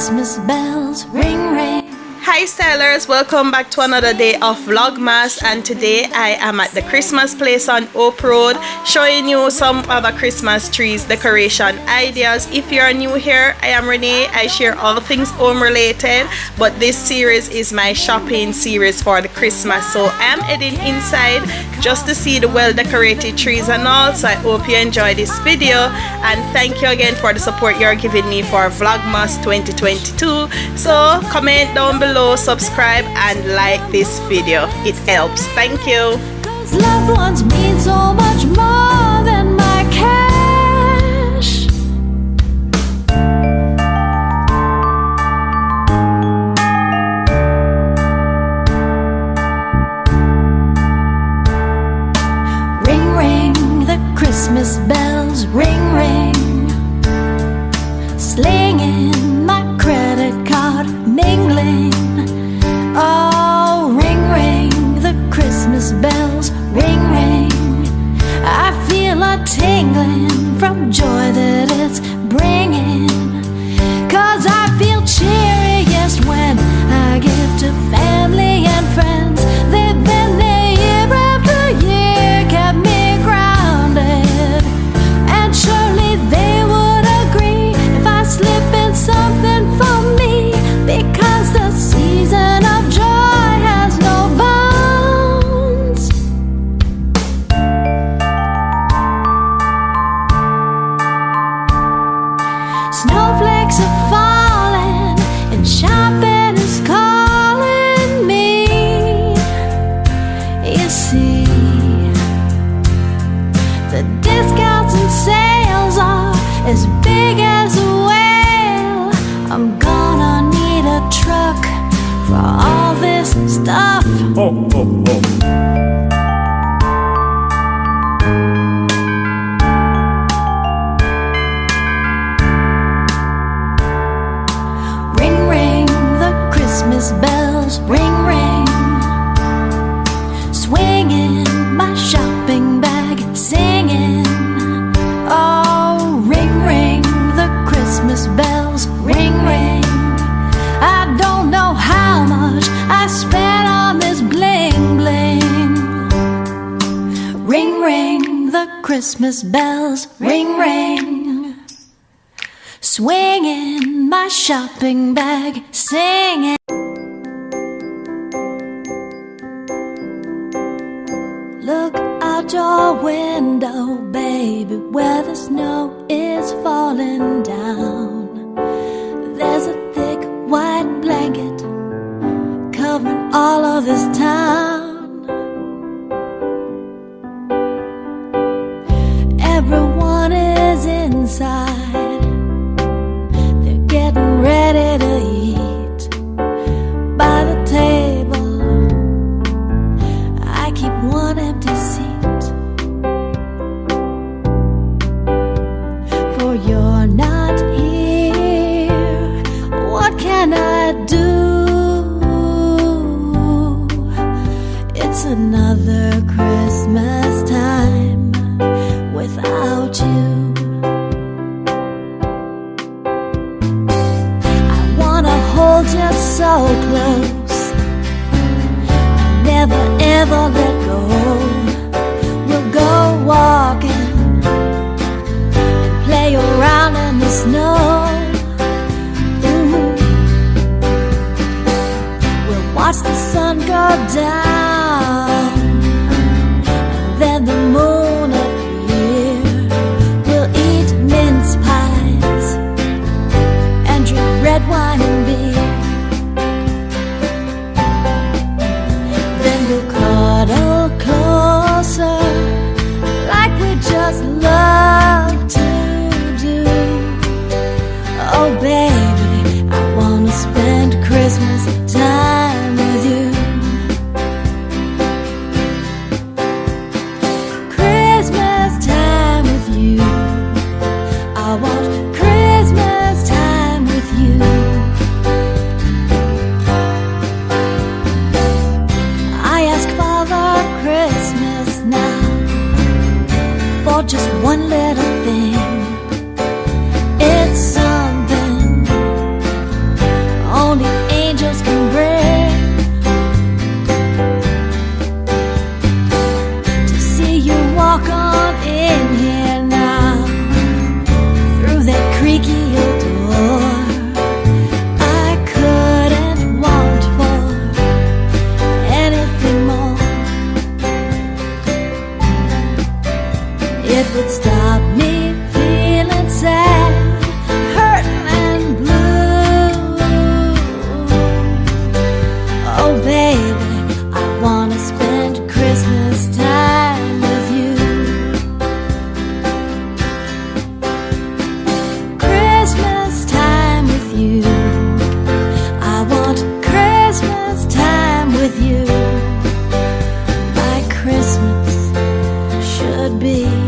Christmas bells ring ring. Hi stylers, welcome back to another day of Vlogmas, and today I am at the Christmas place on Oak Road showing you some other Christmas trees decoration ideas. If you are new here, I am Renee. I share all things home related, but this series is my shopping series for the Christmas, so I am heading inside just to see the well decorated trees and all. So I hope you enjoy this video, and thank you again for the support you're giving me for Vlogmas 2022. So comment down below, subscribe and like this video, it helps. Thank you. Those loved ones mean so much more than my cash. Ring ring, the Christmas bells ring ring, slinging my credit card mingling. Oh, ring ring, the Christmas bells ring ring. I feel a tingling from joy that it's bringing, 'cause I feel cheeriest when I give to family and friends. They've been there year after year, kept me grounded, and surely they would agree if I slip in something for me, because the season of joy has no bounds. Snowflakes are falling and shopping is calling me. You see, the discounts and sales are as big as a whale. I'm gonna need a truck for all this stuff. Ring ring, the Christmas bells ring ring, swinging my shopping bag, singing. Oh, ring ring, the Christmas bells ring ring. I don't know how much I spent on this bling bling. Ring ring, the Christmas bells ring ring, swinging my shopping bag, singing. Look out your window, baby, where the snow is falling down. There's a thick white blanket covering all of this town. Everyone is inside, they're getting ready to eat. By the table, I keep one empty seat, for you're not here. What can I do? It's another Christmas time without you. I wanna hold you so close, never ever let go. We'll go walking and play around in the snow. Watch the sun go down, and then the moon appear. We'll eat mince pies and drink red wine and beer. Then we'll cuddle closer like we just love to do. Oh baby, I wanna spend Christmas time with you. with you. My Christmas should be